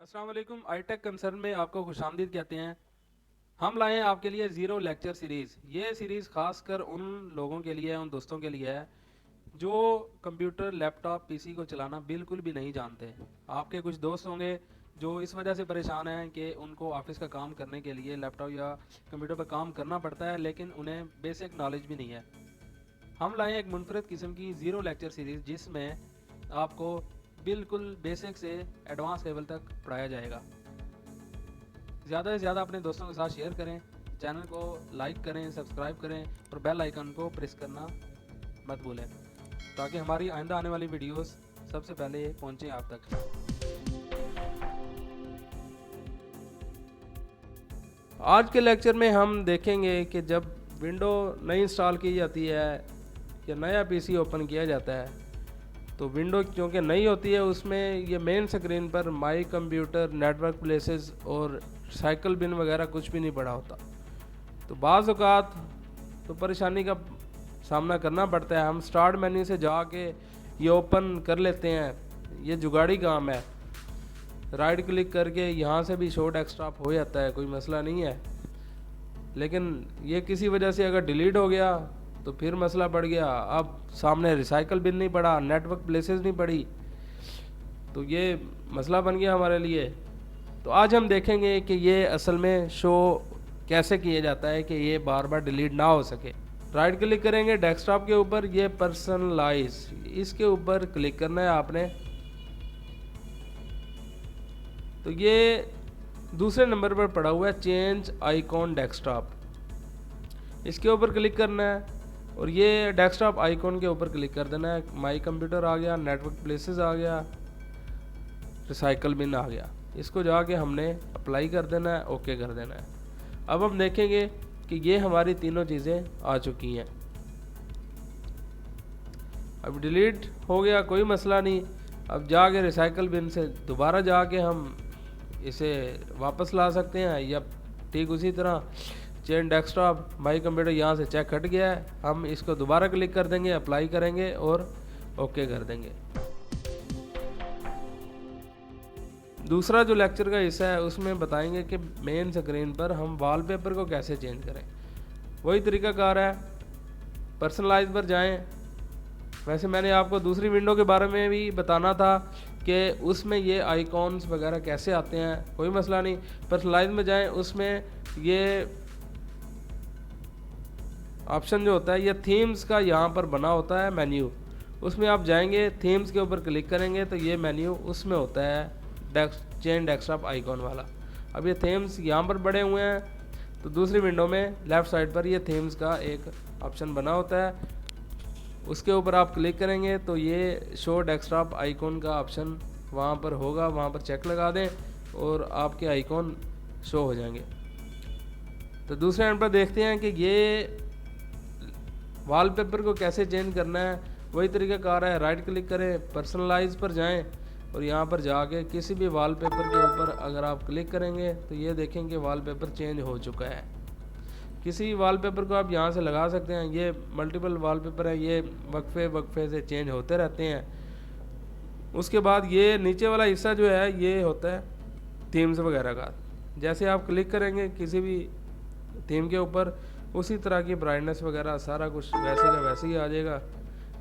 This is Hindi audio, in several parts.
अस्सलाम वालेकुम। iTech कंसर्न में आपको खुशामदीद कहते हैं। हम लाए हैं आपके लिए ज़ीरो लेक्चर सीरीज़। ये सीरीज़ खासकर उन लोगों के लिए है, उन दोस्तों के लिए है जो कंप्यूटर, लैपटॉप, पीसी को चलाना बिल्कुल भी नहीं जानते। आपके कुछ दोस्त होंगे जो इस वजह से परेशान हैं कि उनको ऑफिस का काम करने के लिए लैपटॉप या कंप्यूटर पर काम करना पड़ता है, लेकिन उन्हें बेसिक नॉलेज भी नहीं है। हम लाए हैं एक मुनफरद किस्म की ज़ीरो लेक्चर सीरीज़ जिसमें आपको बिल्कुल बेसिक से एडवांस लेवल तक पढ़ाया जाएगा। ज़्यादा से ज़्यादा अपने दोस्तों के साथ शेयर करें, चैनल को लाइक करें, सब्सक्राइब करें और बेल आइकन को प्रेस करना मत भूलें ताकि हमारी आइंदा आने वाली वीडियोस सबसे पहले पहुंचे आप तक। आज के लेक्चर में हम देखेंगे कि जब विंडो नई इंस्टॉल की जाती है या नया पीसी ओपन किया जाता है तो विंडो क्योंकि नई होती है उसमें ये मेन स्क्रीन पर माई कंप्यूटर, नेटवर्क प्लेसेस और साइकिल बिन वगैरह कुछ भी नहीं पड़ा होता। तो बाज़ औक़ात तो परेशानी का सामना करना पड़ता है। हम स्टार्ट मेन्यू से जाके ये ओपन कर लेते हैं, ये जुगाड़ी काम है। राइट क्लिक करके यहाँ से भी शो डेस्कटॉप हो जाता है, कोई मसला नहीं है। लेकिन ये किसी वजह से अगर डिलीट हो गया तो फिर मसला बढ़ गया। अब सामने रिसाइकल बिन नहीं पड़ा, नेटवर्क प्लेसेस नहीं पड़ी, तो ये मसला बन गया हमारे लिए। तो आज हम देखेंगे कि ये असल में शो कैसे किया जाता है कि ये बार बार डिलीट ना हो सके। राइट क्लिक करेंगे डेस्कटॉप के ऊपर, ये पर्सनलाइज, इसके ऊपर क्लिक करना है आपने। तो ये दूसरे नंबर पर पड़ा हुआ है चेंज आइकॉन डेस्कटॉप, इसके ऊपर क्लिक करना है और ये डेस्कटॉप आइकॉन के ऊपर क्लिक कर देना है। माई कंप्यूटर आ गया, नेटवर्क प्लेसेस आ गया, रिसाइकल बिन आ गया। इसको जाके हमने अप्लाई कर देना है, ओके कर देना है। अब हम देखेंगे कि ये हमारी तीनों चीज़ें आ चुकी हैं। अब डिलीट हो गया, कोई मसला नहीं। अब जाके रिसाइकल बिन से दोबारा जाके हम इसे वापस ला सकते हैं या ठीक उसी तरह चेंज डेस्कटॉप माई कंप्यूटर, यहाँ से चेक हट गया है, हम इसको दोबारा क्लिक कर देंगे, अप्लाई करेंगे और ओके कर देंगे। दूसरा जो लेक्चर का हिस्सा है उसमें बताएंगे कि मेन स्क्रीन पर हम वॉलपेपर को कैसे चेंज करें। वही तरीकाकार है, पर्सनलाइज पर जाएं। वैसे मैंने आपको दूसरी विंडो के बारे में भी बताना था कि उसमें ये आइकॉन्स वगैरह कैसे आते हैं, कोई मसला नहीं। पर्सनलाइज में जाएं, उसमें ये ऑप्शन जो होता है ये थीम्स का यहाँ पर बना होता है मेन्यू, उसमें आप जाएंगे, थीम्स के ऊपर क्लिक करेंगे तो ये मेन्यू उसमें होता है चेंज डेस्कटॉप आइकॉन वाला। अब ये थीम्स यहाँ पर बड़े हुए हैं, तो दूसरी विंडो में लेफ़्ट साइड पर ये थीम्स का एक ऑप्शन बना होता है, उसके ऊपर आप क्लिक करेंगे तो ये शो डेस्कटॉप आइकॉन का ऑप्शन वहाँ पर होगा, वहाँ पर चेक लगा दें और आपके आइकॉन शो हो जाएंगे। तो दूसरे एंड पर देखते हैं कि ये वॉलपेपर को कैसे चेंज करना है। वही तरीकाकार है, राइट क्लिक करें, पर्सनलाइज पर जाएं और यहाँ पर जाके किसी भी वॉलपेपर के ऊपर अगर आप क्लिक करेंगे तो ये देखेंगे वॉलपेपर चेंज हो चुका है। किसी वॉलपेपर को आप यहाँ से लगा सकते हैं, ये मल्टीपल वॉलपेपर है, ये वक्फे से चेंज होते रहते हैं। उसके बाद ये नीचे वाला हिस्सा जो है ये होता है थीम्स वगैरह का। जैसे आप क्लिक करेंगे किसी भी थीम के ऊपर, उसी तरह की ब्राइटनेस वगैरह सारा कुछ वैसे का वैसे ही आ जाएगा।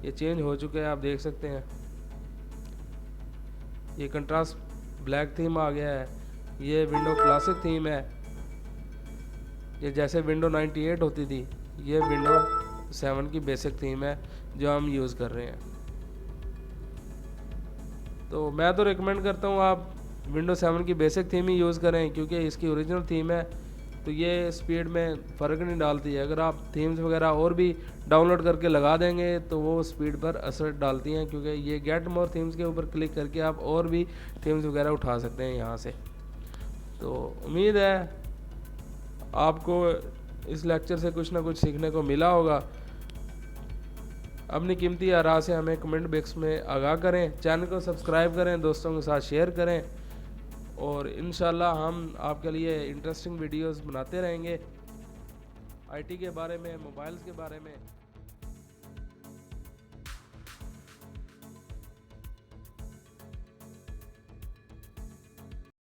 ये चेंज हो चुके हैं, आप देख सकते हैं। ये कंट्रास्ट ब्लैक थीम आ गया है, ये विंडो क्लासिक थीम है। ये जैसे विंडो 98 होती थी, ये विंडो 7 की बेसिक थीम है जो हम यूज़ कर रहे हैं। तो मैं तो रिकमेंड करता हूँ आप विंडो 7 की बेसिक थीम ही यूज़ करें क्योंकि इसकी ओरिजिनल थीम है, तो ये स्पीड में फ़र्क नहीं डालती है। अगर आप थीम्स वगैरह और भी डाउनलोड करके लगा देंगे तो वो स्पीड पर असर डालती हैं, क्योंकि ये गेट मोर थीम्स के ऊपर क्लिक करके आप और भी थीम्स वगैरह उठा सकते हैं यहाँ से। तो उम्मीद है आपको इस लेक्चर से कुछ ना कुछ सीखने को मिला होगा। अपनी कीमती आरा से हमें कमेंट बॉक्स में आगाह करें, चैनल को सब्सक्राइब करें, दोस्तों के साथ शेयर करें और इंशाल्लाह हम आपके लिए इंटरेस्टिंग वीडियोस बनाते रहेंगे आईटी के बारे में, मोबाइल्स के बारे में।